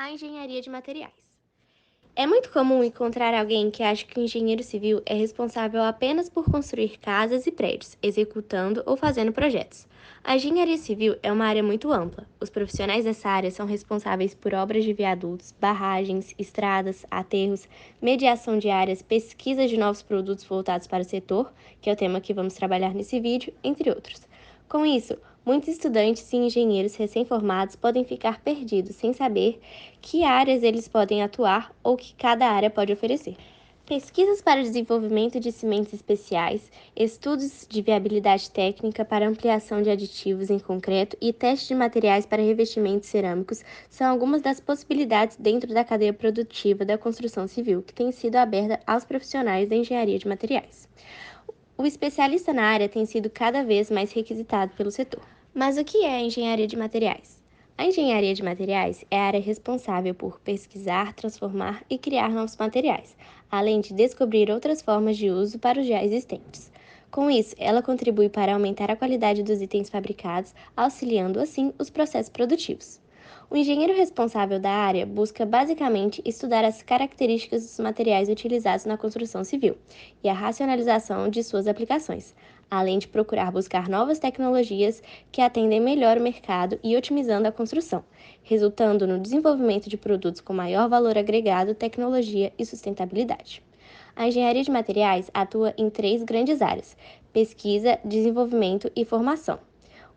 A engenharia de materiais. É muito comum encontrar alguém que acha que o engenheiro civil é responsável apenas por construir casas e prédios, executando ou fazendo projetos. A engenharia civil é uma área muito ampla. Os profissionais dessa área são responsáveis por obras de viadutos, barragens, estradas, aterros, mediação de áreas, pesquisa de novos produtos voltados para o setor, que é o tema que vamos trabalhar nesse vídeo, entre outros. Com isso, muitos estudantes e engenheiros recém-formados podem ficar perdidos sem saber que áreas eles podem atuar ou que cada área pode oferecer. Pesquisas para o desenvolvimento de cimentos especiais, estudos de viabilidade técnica para ampliação de aditivos em concreto e teste de materiais para revestimentos cerâmicos são algumas das possibilidades dentro da cadeia produtiva da construção civil que tem sido aberta aos profissionais da engenharia de materiais. O especialista na área tem sido cada vez mais requisitado pelo setor. Mas o que é a engenharia de materiais? A engenharia de materiais é a área responsável por pesquisar, transformar e criar novos materiais, além de descobrir outras formas de uso para os já existentes. Com isso, ela contribui para aumentar a qualidade dos itens fabricados, auxiliando assim os processos produtivos. O engenheiro responsável da área busca basicamente estudar as características dos materiais utilizados na construção civil e a racionalização de suas aplicações, além de procurar buscar novas tecnologias que atendem melhor o mercado e otimizando a construção, resultando no desenvolvimento de produtos com maior valor agregado, tecnologia e sustentabilidade. A engenharia de materiais atua em três grandes áreas: pesquisa, desenvolvimento e formação.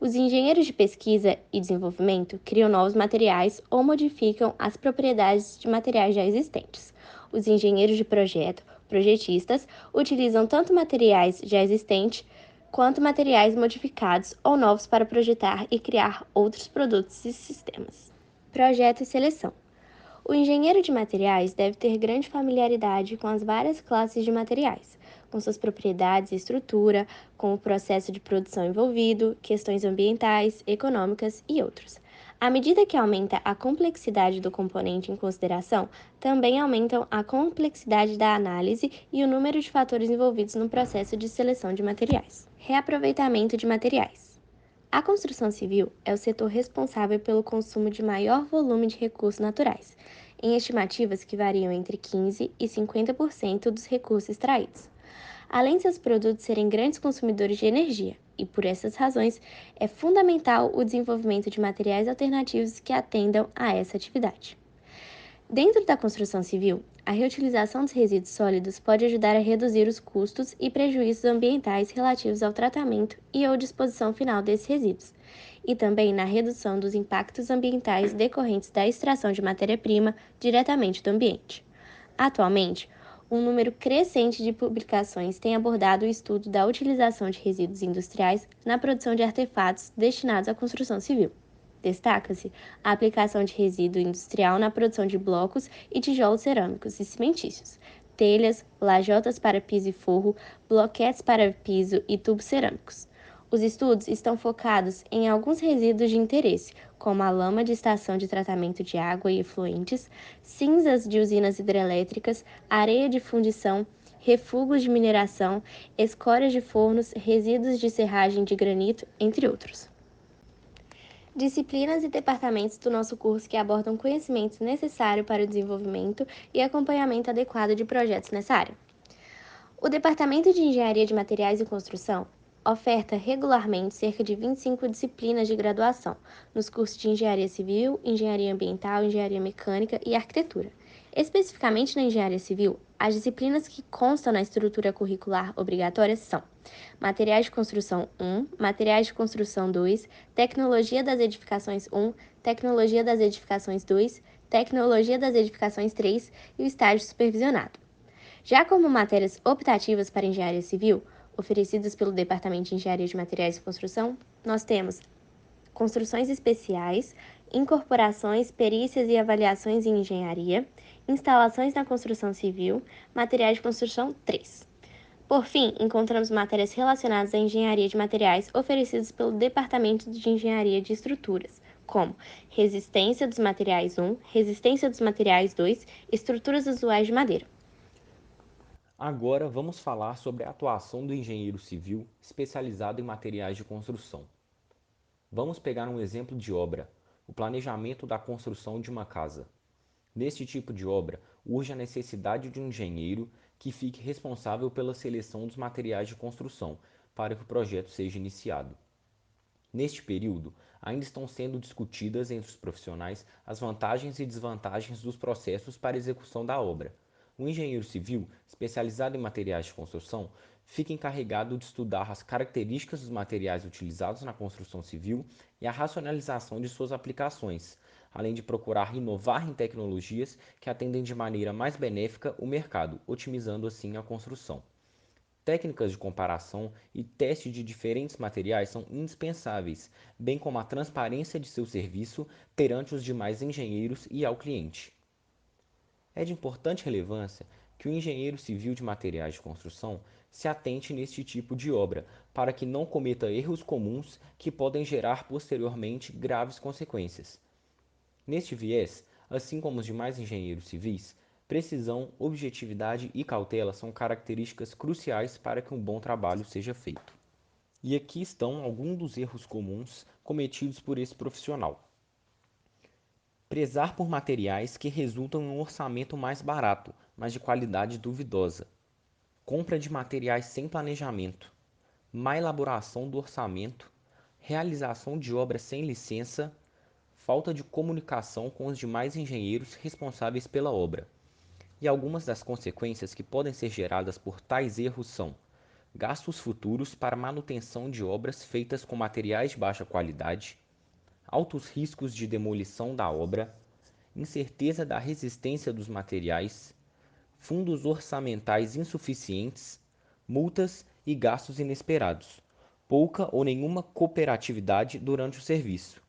Os engenheiros de pesquisa e desenvolvimento criam novos materiais ou modificam as propriedades de materiais já existentes. Os engenheiros de projeto, projetistas, utilizam tanto materiais já existentes quanto materiais modificados ou novos para projetar e criar outros produtos e sistemas. Projeto e seleção. O engenheiro de materiais deve ter grande familiaridade com as várias classes de materiais, com suas propriedades e estrutura, com o processo de produção envolvido, questões ambientais, econômicas e outros. À medida que aumenta a complexidade do componente em consideração, também aumentam a complexidade da análise e o número de fatores envolvidos no processo de seleção de materiais. Reaproveitamento de materiais. A construção civil é o setor responsável pelo consumo de maior volume de recursos naturais, em estimativas que variam entre 15% e 50% dos recursos extraídos. Além de seus produtos serem grandes consumidores de energia, e por essas razões é fundamental o desenvolvimento de materiais alternativos que atendam a essa atividade. Dentro da construção civil, a reutilização dos resíduos sólidos pode ajudar a reduzir os custos e prejuízos ambientais relativos ao tratamento e ou disposição final desses resíduos, e também na redução dos impactos ambientais decorrentes da extração de matéria-prima diretamente do ambiente. Atualmente, um número crescente de publicações tem abordado o estudo da utilização de resíduos industriais na produção de artefatos destinados à construção civil. Destaca-se a aplicação de resíduo industrial na produção de blocos e tijolos cerâmicos e cimentícios, telhas, lajotas para piso e forro, bloquetes para piso e tubos cerâmicos. Os estudos estão focados em alguns resíduos de interesse, como a lama de estação de tratamento de água e efluentes, cinzas de usinas hidrelétricas, areia de fundição, refugos de mineração, escórias de fornos, resíduos de serragem de granito, entre outros. Disciplinas e departamentos do nosso curso que abordam conhecimentos necessários para o desenvolvimento e acompanhamento adequado de projetos nessa área. O Departamento de Engenharia de Materiais e Construção oferta regularmente cerca de 25 disciplinas de graduação nos cursos de Engenharia Civil, Engenharia Ambiental, Engenharia Mecânica e Arquitetura. Especificamente na Engenharia Civil, as disciplinas que constam na estrutura curricular obrigatória são Materiais de Construção 1, Materiais de Construção 2, Tecnologia das Edificações 1, Tecnologia das Edificações 2, Tecnologia das Edificações 3 e o estágio supervisionado. Já como matérias optativas para engenharia civil, oferecidas pelo Departamento de Engenharia de Materiais e Construção, nós temos construções especiais, incorporações, perícias e avaliações em engenharia, instalações na construção civil, materiais de construção 3. Por fim, encontramos matérias relacionadas à engenharia de materiais oferecidas pelo Departamento de Engenharia de Estruturas, como resistência dos materiais 1, resistência dos materiais 2, estruturas usuais de madeira. Agora vamos falar sobre a atuação do engenheiro civil especializado em materiais de construção. Vamos pegar um exemplo de obra, o planejamento da construção de uma casa. Neste tipo de obra, urge a necessidade de um engenheiro que fique responsável pela seleção dos materiais de construção para que o projeto seja iniciado. Neste período, ainda estão sendo discutidas entre os profissionais as vantagens e desvantagens dos processos para a execução da obra. O engenheiro civil, especializado em materiais de construção, fica encarregado de estudar as características dos materiais utilizados na construção civil e a racionalização de suas aplicações, além de procurar inovar em tecnologias que atendem de maneira mais benéfica o mercado, otimizando assim a construção. Técnicas de comparação e teste de diferentes materiais são indispensáveis, bem como a transparência de seu serviço perante os demais engenheiros e ao cliente. É de importante relevância que o engenheiro civil de materiais de construção se atente neste tipo de obra, para que não cometa erros comuns que podem gerar posteriormente graves consequências. Neste viés, assim como os demais engenheiros civis, precisão, objetividade e cautela são características cruciais para que um bom trabalho seja feito. E aqui estão alguns dos erros comuns cometidos por esse profissional. Prezar por materiais que resultam em um orçamento mais barato, mas de qualidade duvidosa. Compra de materiais sem planejamento. Má elaboração do orçamento. Realização de obras sem licença. Falta de comunicação com os demais engenheiros responsáveis pela obra. E algumas das consequências que podem ser geradas por tais erros são: gastos futuros para manutenção de obras feitas com materiais de baixa qualidade, altos riscos de demolição da obra, incerteza da resistência dos materiais, fundos orçamentais insuficientes, multas e gastos inesperados, pouca ou nenhuma cooperatividade durante o serviço.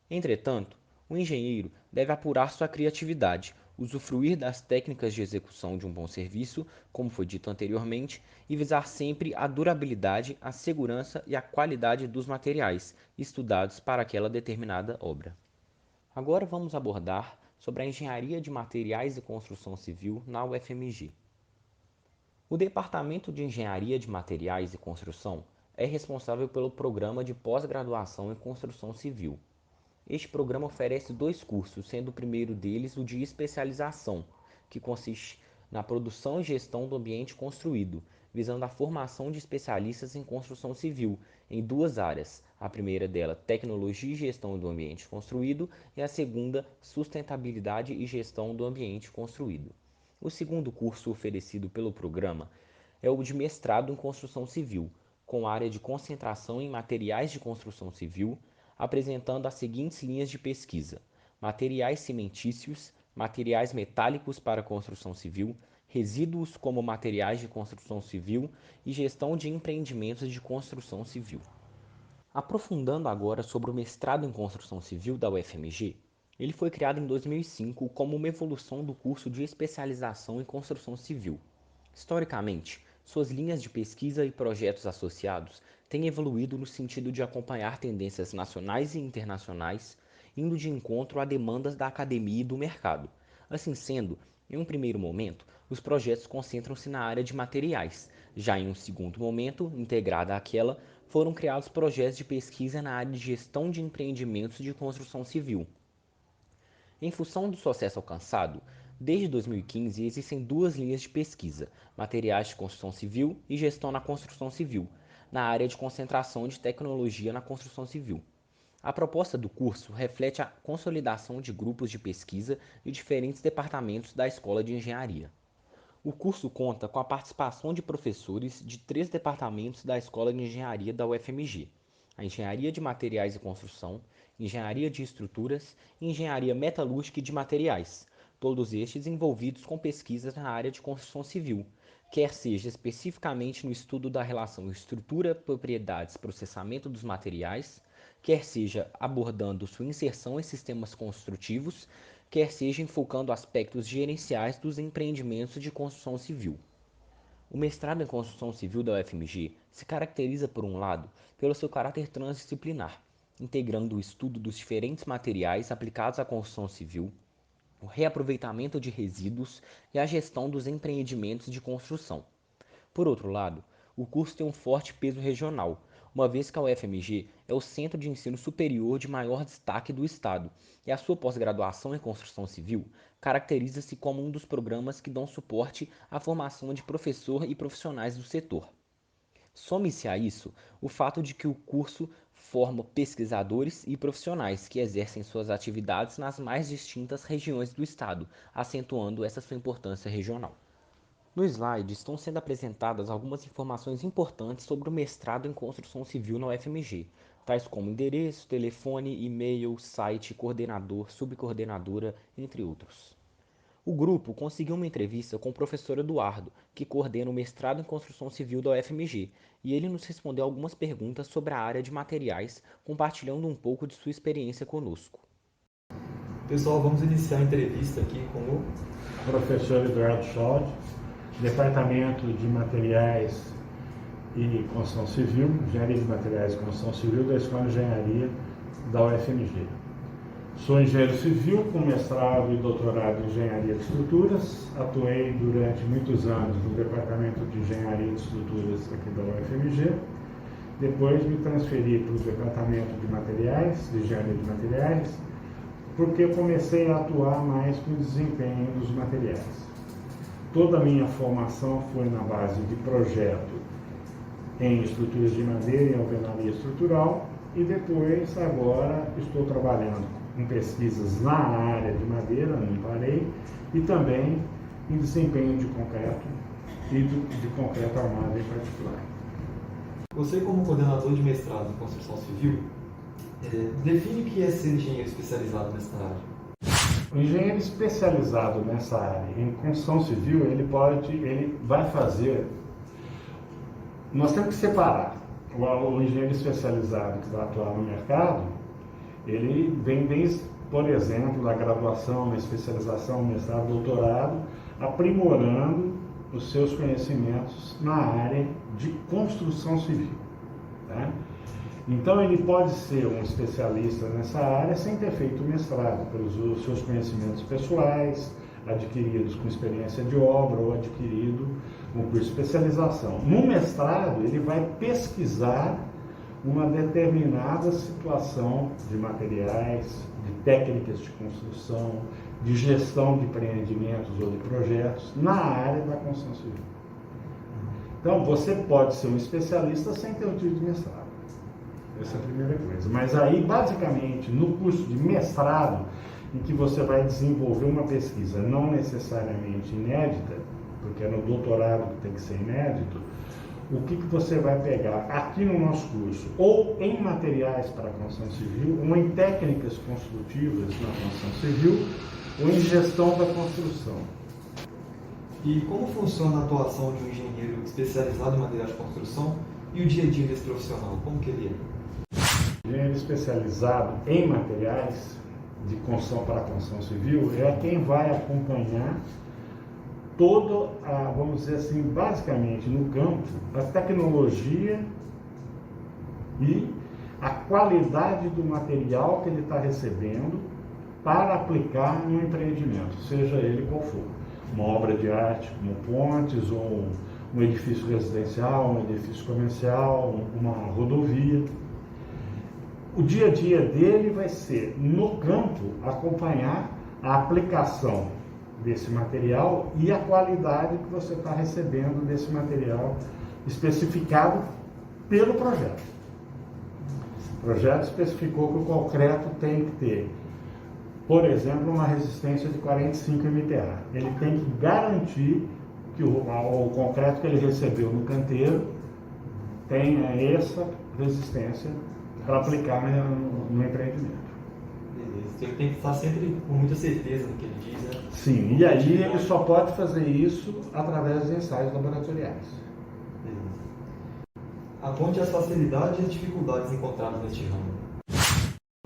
Entretanto, o engenheiro deve apurar sua criatividade, usufruir das técnicas de execução de um bom serviço, como foi dito anteriormente, e visar sempre a durabilidade, a segurança e a qualidade dos materiais estudados para aquela determinada obra. Agora vamos abordar sobre a engenharia de materiais e construção civil na UFMG. O Departamento de Engenharia de Materiais e Construção é responsável pelo programa de pós-graduação em construção civil. Este programa oferece dois cursos, sendo o primeiro deles o de especialização, que consiste na produção e gestão do ambiente construído, visando a formação de especialistas em construção civil, em duas áreas. A primeira dela, tecnologia e gestão do ambiente construído, e a segunda, sustentabilidade e gestão do ambiente construído. O segundo curso oferecido pelo programa é o de mestrado em construção civil, com área de concentração em materiais de construção civil, apresentando as seguintes linhas de pesquisa: materiais cimentícios, materiais metálicos para construção civil, resíduos como materiais de construção civil e gestão de empreendimentos de construção civil. Aprofundando agora sobre o mestrado em construção civil da UFMG, ele foi criado em 2005 como uma evolução do curso de especialização em construção civil. Historicamente, suas linhas de pesquisa e projetos associados têm evoluído no sentido de acompanhar tendências nacionais e internacionais, indo de encontro a demandas da academia e do mercado. Assim sendo, em um primeiro momento, os projetos concentram-se na área de materiais. Já em um segundo momento, integrada àquela, foram criados projetos de pesquisa na área de gestão de empreendimentos de construção civil. Em função do sucesso alcançado, desde 2015 existem duas linhas de pesquisa: materiais de construção civil e gestão na construção civil, na área de concentração de tecnologia na construção civil. A proposta do curso reflete a consolidação de grupos de pesquisa de diferentes departamentos da Escola de Engenharia. O curso conta com a participação de professores de três departamentos da Escola de Engenharia da UFMG: a Engenharia de Materiais e Construção, Engenharia de Estruturas e Engenharia Metalúrgica e de Materiais, todos estes envolvidos com pesquisas na área de construção civil, quer seja especificamente no estudo da relação estrutura, propriedades, processamento dos materiais, quer seja abordando sua inserção em sistemas construtivos, quer seja enfocando aspectos gerenciais dos empreendimentos de construção civil. O mestrado em construção civil da UFMG se caracteriza, por um lado, pelo seu caráter transdisciplinar, integrando o estudo dos diferentes materiais aplicados à construção civil, o reaproveitamento de resíduos e a gestão dos empreendimentos de construção. Por outro lado, o curso tem um forte peso regional, uma vez que a UFMG é o centro de ensino superior de maior destaque do estado, e a sua pós-graduação em construção civil caracteriza-se como um dos programas que dão suporte à formação de professor e profissionais do setor. Some-se a isso o fato de que o curso forma pesquisadores e profissionais que exercem suas atividades nas mais distintas regiões do estado, acentuando essa sua importância regional. No slide estão sendo apresentadas algumas informações importantes sobre o mestrado em construção civil na UFMG, tais como endereço, telefone, e-mail, site, coordenador, subcoordenadora, entre outros. O grupo conseguiu uma entrevista com o professor Eduardo, que coordena o mestrado em construção civil da UFMG, e ele nos respondeu algumas perguntas sobre a área de materiais, compartilhando um pouco de sua experiência conosco. Pessoal, vamos iniciar a entrevista aqui com o professor Eduardo Scholt, Departamento de Materiais e Construção Civil, Engenharia de Materiais e Construção Civil da Escola de Engenharia da UFMG. Sou engenheiro civil com mestrado e doutorado em Engenharia de Estruturas. Atuei durante muitos anos no Departamento de Engenharia de Estruturas aqui da UFMG. Depois me transferi para o Departamento de Materiais, de Engenharia de Materiais, porque eu comecei a atuar mais com o desempenho dos materiais. Toda a minha formação foi na base de projeto em estruturas de madeira e alvenaria estrutural, e depois, agora, estou trabalhando em pesquisas na área de madeira, não parei, e também em desempenho de concreto e de concreto armado em particular. Você, como coordenador de mestrado em construção civil, define o que é ser engenheiro especializado nessa área. O engenheiro especializado nessa área em construção civil, ele vai fazer. Nós temos que separar. O engenheiro especializado que vai atuar no mercado, ele vem desde, por exemplo, da graduação, da especialização, mestrado, doutorado, aprimorando os seus conhecimentos na área de construção civil. Tá? Então, ele pode ser um especialista nessa área sem ter feito mestrado, pelos seus conhecimentos pessoais, adquiridos com experiência de obra ou adquirido com curso de especialização. No mestrado, ele vai pesquisar uma determinada situação de materiais, de técnicas de construção, de gestão de empreendimentos ou de projetos na área da construção civil. Então, você pode ser um especialista sem ter o título de mestrado. Essa é a primeira coisa. Mas aí, basicamente, no curso de mestrado, em que você vai desenvolver uma pesquisa não necessariamente inédita, porque é no doutorado que tem que ser inédito, o que você vai pegar aqui no nosso curso, ou em materiais para a construção civil, ou em técnicas construtivas na construção civil, ou em gestão da construção. E como funciona a atuação de um engenheiro especializado em materiais de construção e o dia a dia desse profissional? Como que ele é? Engenheiro especializado em materiais de construção para a construção civil é quem vai acompanhar toda a, vamos dizer assim, basicamente no campo, a tecnologia e a qualidade do material que ele está recebendo para aplicar no empreendimento, seja ele qual for. Uma obra de arte como pontes, ou um edifício residencial, um edifício comercial, uma rodovia. O dia a dia dele vai ser, no campo, acompanhar a aplicação desse material e a qualidade que você está recebendo desse material especificado pelo projeto. O projeto especificou que o concreto tem que ter, por exemplo, uma resistência de 45 MPa. Ele tem que garantir que o concreto que ele recebeu no canteiro tenha essa resistência para aplicar no empreendimento. Beleza. Ele tem que estar sempre com muita certeza no que ele diz, né? Sim, e aí ele só pode fazer isso através de ensaios laboratoriais. Beleza. Aponte as facilidades e as dificuldades encontradas neste ramo.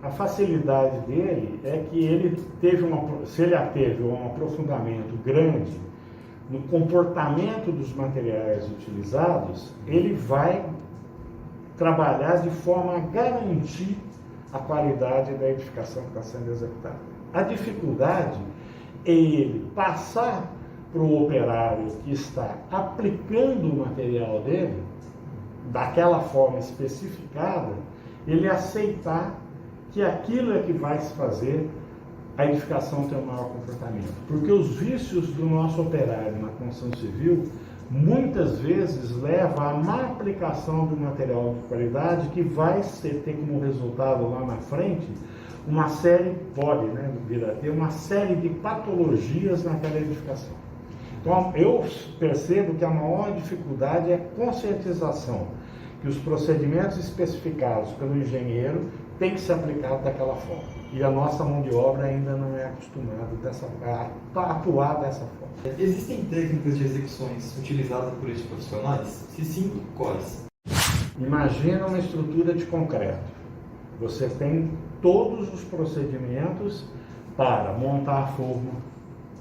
A facilidade dele é que ele se ele teve um aprofundamento grande no comportamento dos materiais utilizados, ele vai trabalhar de forma a garantir a qualidade da edificação que está sendo executada. A dificuldade é ele passar para o operário que está aplicando o material dele daquela forma especificada, ele aceitar que aquilo é que vai se fazer a edificação ter um maior comportamento. Porque os vícios do nosso operário na construção civil muitas vezes levam à má aplicação do material de qualidade, que vai ter como resultado lá na frente uma série, pode vir a ter uma série de patologias naquela edificação. Então eu percebo que a maior dificuldade é a conscientização, que os procedimentos especificados pelo engenheiro têm que ser aplicados daquela forma. E a nossa mão de obra ainda não é acostumada a atuar dessa forma. Existem técnicas de execuções utilizadas por esses profissionais? Se sim, quais? Imagina uma estrutura de concreto. Você tem todos os procedimentos para montar a forma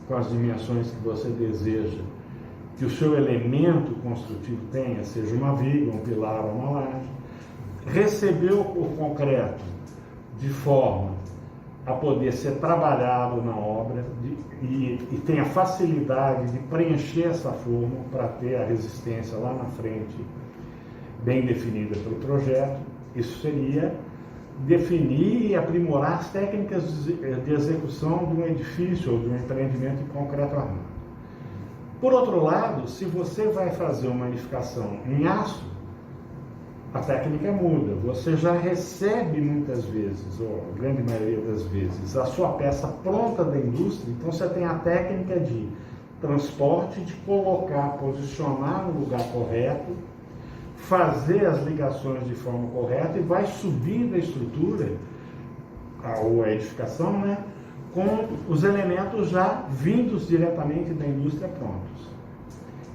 com as dimensões que você deseja, que o seu elemento construtivo tenha, seja uma viga, um pilar ou uma laje. Recebeu o concreto de forma a poder ser trabalhado na obra e tem a facilidade de preencher essa forma para ter a resistência lá na frente bem definida pelo projeto. Isso seria definir e aprimorar as técnicas de execução de um edifício ou de um empreendimento em concreto armado. Por outro lado, se você vai fazer uma edificação em aço, a técnica muda. Você já recebe muitas vezes, ou a grande maioria das vezes, a sua peça pronta da indústria. Então você tem a técnica de transporte, de colocar, posicionar no lugar correto, fazer as ligações de forma correta e vai subindo a estrutura, ou a edificação, com os elementos já vindos diretamente da indústria prontos.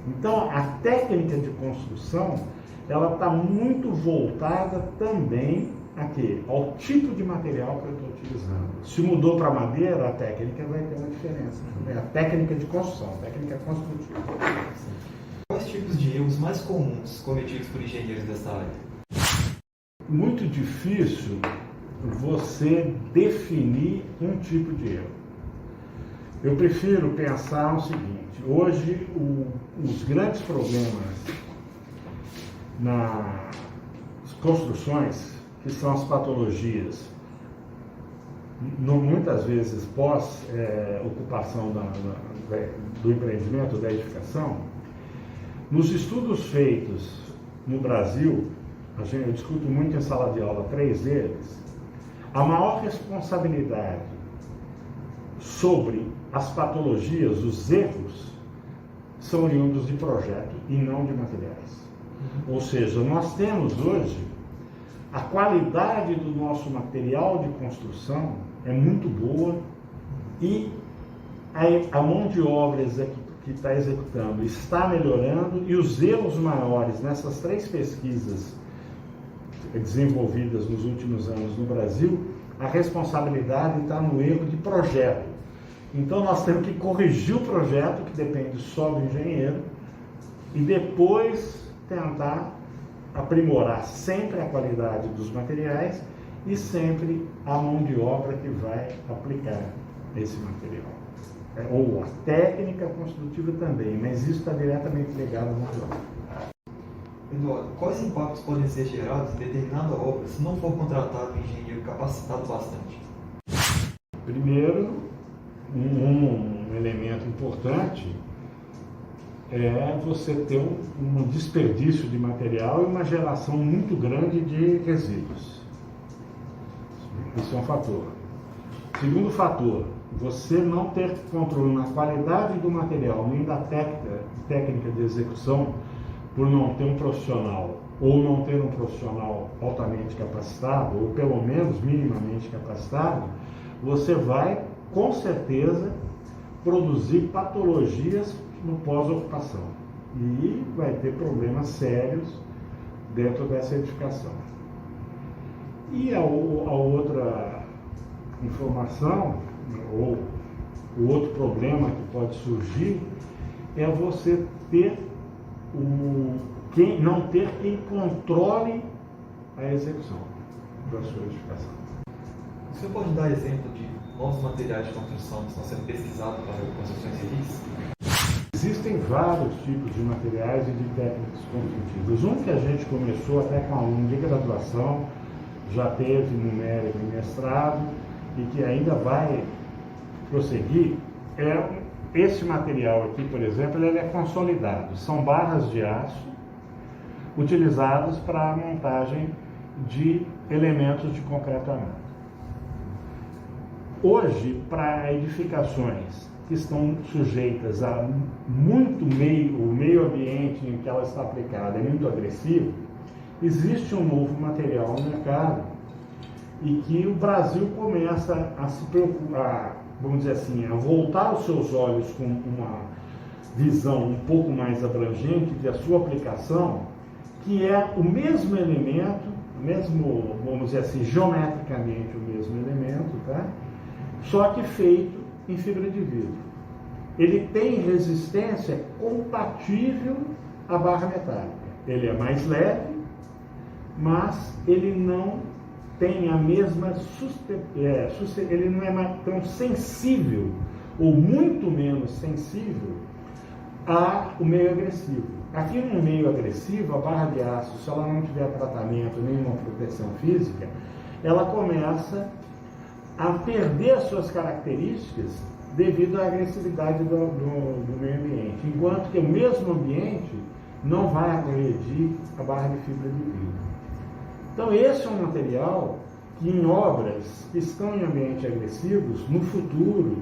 Então a técnica de construção, ela está muito voltada também aqui, ao tipo de material que eu estou utilizando. Se mudou para madeira, a técnica vai ter uma diferença. A técnica de construção, a técnica construtiva. Quais tipos de erros mais comuns cometidos por engenheiros dessa área? Muito difícil você definir um tipo de erro. Eu prefiro pensar o seguinte: hoje os grandes problemas nas construções, que são as patologias, muitas vezes pós ocupação do empreendimento, da edificação, nos estudos feitos no Brasil, eu discuto muito em sala de aula 3 deles, a maior responsabilidade sobre as patologias, os erros, são oriundos de projeto e não de materiais. Ou seja, nós temos hoje a qualidade do nosso material de construção é muito boa e a mão de obra que está executando está melhorando, e os erros maiores nessas 3 pesquisas desenvolvidas nos últimos anos no Brasil, a responsabilidade está no erro de projeto. Então nós temos que corrigir o projeto, que depende só do engenheiro, e depois tentar aprimorar sempre a qualidade dos materiais e sempre a mão de obra que vai aplicar esse material. Ou a técnica construtiva também, mas isso está diretamente ligado à mão de obra. Eduardo, quais impactos podem ser gerados em determinada obra se não for contratado um engenheiro capacitado bastante? Primeiro, um elemento importante é você ter um desperdício de material e uma geração muito grande de resíduos. Isso é um fator. Segundo fator, você não ter controle na qualidade do material, nem da técnica de execução, por não ter um profissional, ou não ter um profissional altamente capacitado, ou pelo menos minimamente capacitado, você vai, com certeza, produzir patologias no pós-ocupação. E vai ter problemas sérios dentro dessa edificação. E a outra informação, ou o outro problema que pode surgir, é você ter não ter quem controle a execução da sua edificação. O senhor pode dar exemplo de novos materiais de construção que estão sendo pesquisados para construções civis? existem vários tipos de materiais e de técnicas construtivas. Um que a gente começou até com aluno de graduação, já teve no mérito e mestrado, e que ainda vai prosseguir, é esse material aqui, por exemplo, ele é consolidado. São barras de aço utilizadas para a montagem de elementos de concreto armado. Hoje, para edificações que estão sujeitas a o meio ambiente em que ela está aplicada é muito agressivo, existe um novo material no mercado e que o Brasil começa a se preocupar, vamos dizer assim, a voltar os seus olhos com uma visão um pouco mais abrangente da sua aplicação, que é o mesmo elemento, vamos dizer assim, geometricamente o mesmo elemento, tá? Só que feito em fibra de vidro. Ele tem resistência compatível à barra metálica. Ele é mais leve, mas ele não tem a mesma ele não é tão sensível, ou muito menos sensível, ao meio agressivo. Aqui no meio agressivo, a barra de aço, se ela não tiver tratamento, nenhuma proteção física, ela começa a perder suas características devido à agressividade do meio ambiente, enquanto que o mesmo ambiente não vai agredir a barra de fibra de vidro. Então esse é um material que em obras que estão em ambientes agressivos, no futuro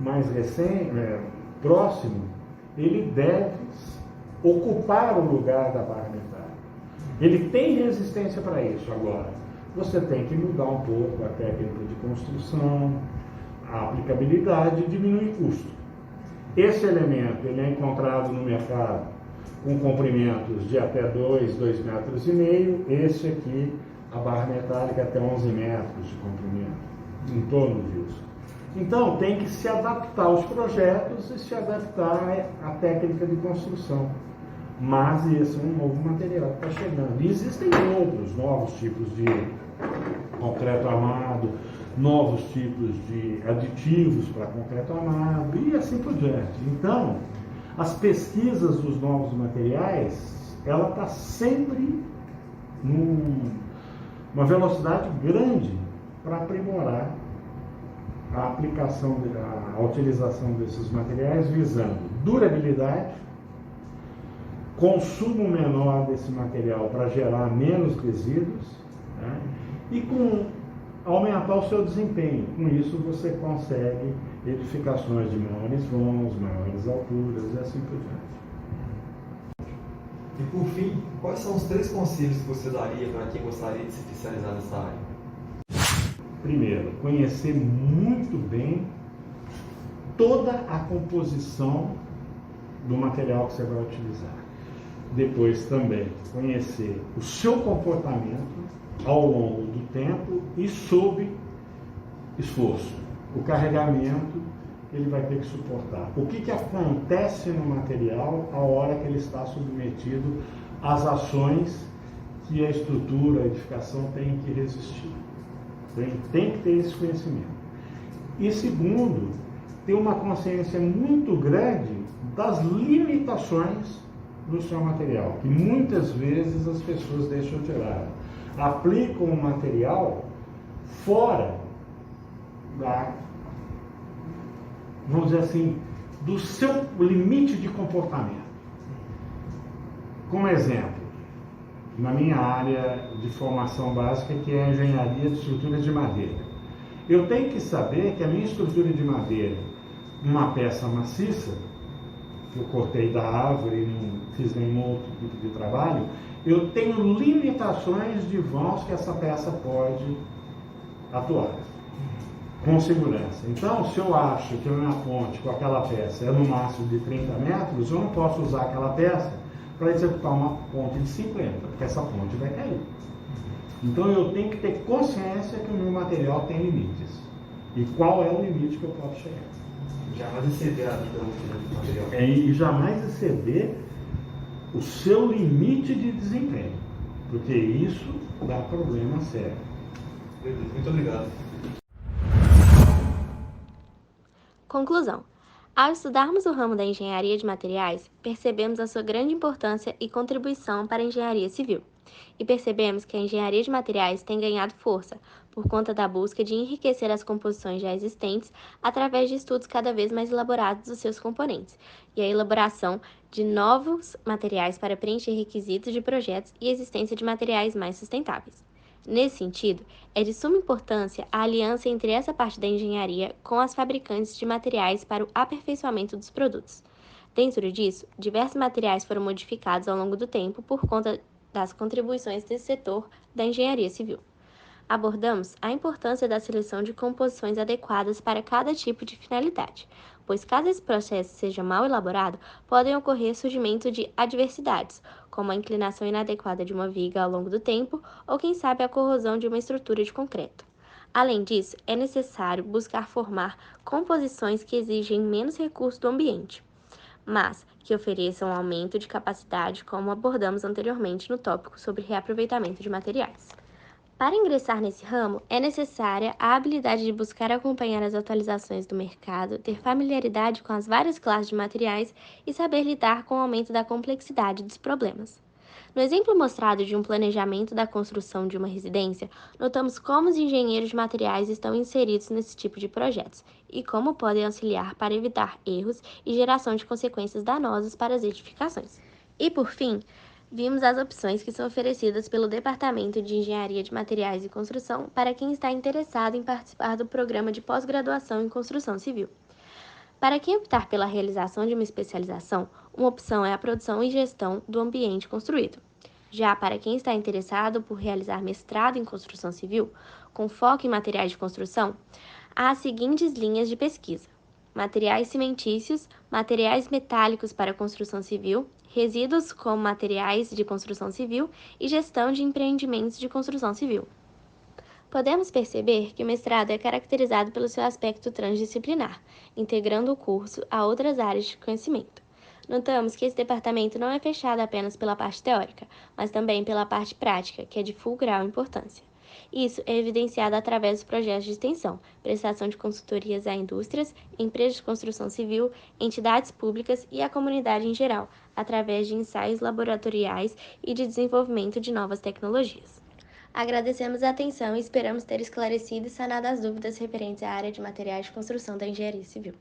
mais próximo, ele deve ocupar o lugar da barra metálica. Ele tem resistência para isso. Agora, você tem que mudar um pouco a técnica de construção, a aplicabilidade e diminuir custo. Esse elemento ele é encontrado no mercado com comprimentos de até 2,5 metros. Esse aqui, a barra metálica, até 11 metros de comprimento, em torno disso. Então, tem que se adaptar aos projetos e se adaptar à técnica de construção. Mas esse é um novo material que está chegando. E existem outros novos tipos de concreto armado, novos tipos de aditivos para concreto armado e assim por diante. Então, as pesquisas dos novos materiais, ela está sempre numa velocidade grande para aprimorar a aplicação, a utilização desses materiais, visando durabilidade, consumo menor desse material para gerar menos resíduos, né? E aumentar o seu desempenho. Com isso você consegue edificações de maiores vãos, maiores alturas e assim por diante. E por fim, quais são os 3 conselhos que você daria para quem gostaria de se especializar nessa área? Primeiro, conhecer muito bem toda a composição do material que você vai utilizar. Depois também conhecer o seu comportamento ao longo do tempo e sob esforço. O carregamento ele vai ter que suportar. O que acontece no material a hora que ele está submetido às ações que a estrutura, a edificação tem que resistir. Tem que ter esse conhecimento. E segundo, ter uma consciência muito grande das limitações do seu material, que muitas vezes as pessoas deixam de lado. Aplicam o material fora vamos dizer assim, do seu limite de comportamento. Como exemplo, na minha área de formação básica, que é a engenharia de estruturas de madeira. Eu tenho que saber que a minha estrutura de madeira, uma peça maciça, que eu cortei da árvore e não fiz nenhum outro tipo de trabalho, eu tenho limitações de vãos que essa peça pode atuar com segurança. Então, se eu acho que a minha ponte com aquela peça é no máximo de 30 metros, eu não posso usar aquela peça para executar uma ponte de 50, porque essa ponte vai cair. Então, eu tenho que ter consciência que o meu material tem limites. E qual é o limite que eu posso chegar. Jamais exceder a vida do material. E jamais exceder o seu limite de desempenho, porque isso dá problema sério. Muito obrigado. Conclusão. Ao estudarmos o ramo da engenharia de materiais, percebemos a sua grande importância e contribuição para a engenharia civil. E percebemos que a engenharia de materiais tem ganhado força por conta da busca de enriquecer as composições já existentes através de estudos cada vez mais elaborados dos seus componentes e a elaboração de novos materiais para preencher requisitos de projetos e existência de materiais mais sustentáveis. Nesse sentido, é de suma importância a aliança entre essa parte da engenharia com as fabricantes de materiais para o aperfeiçoamento dos produtos. Dentro disso, diversos materiais foram modificados ao longo do tempo por conta das contribuições desse setor da engenharia civil. Abordamos a importância da seleção de composições adequadas para cada tipo de finalidade, pois caso esse processo seja mal elaborado, podem ocorrer surgimento de adversidades, como a inclinação inadequada de uma viga ao longo do tempo ou, quem sabe, a corrosão de uma estrutura de concreto. Além disso, é necessário buscar formar composições que exigem menos recursos do ambiente, mas que ofereçam um aumento de capacidade, como abordamos anteriormente no tópico sobre reaproveitamento de materiais. Para ingressar nesse ramo, é necessária a habilidade de buscar acompanhar as atualizações do mercado, ter familiaridade com as várias classes de materiais e saber lidar com o aumento da complexidade dos problemas. No exemplo mostrado de um planejamento da construção de uma residência, notamos como os engenheiros de materiais estão inseridos nesse tipo de projetos e como podem auxiliar para evitar erros e geração de consequências danosas para as edificações. E, por fim, vimos as opções que são oferecidas pelo Departamento de Engenharia de Materiais e Construção para quem está interessado em participar do programa de pós-graduação em construção civil. Para quem optar pela realização de uma especialização, uma opção é a produção e gestão do ambiente construído. Já para quem está interessado por realizar mestrado em construção civil, com foco em materiais de construção, há as seguintes linhas de pesquisa: materiais cimentícios, materiais metálicos para construção civil, resíduos como materiais de construção civil e gestão de empreendimentos de construção civil. Podemos perceber que o mestrado é caracterizado pelo seu aspecto transdisciplinar, integrando o curso a outras áreas de conhecimento. Notamos que esse departamento não é fechado apenas pela parte teórica, mas também pela parte prática, que é de full grau importância. Isso é evidenciado através dos projetos de extensão, prestação de consultorias a indústrias, empresas de construção civil, entidades públicas e a comunidade em geral, através de ensaios laboratoriais e de desenvolvimento de novas tecnologias. Agradecemos a atenção e esperamos ter esclarecido e sanado as dúvidas referentes à área de materiais de construção da engenharia civil.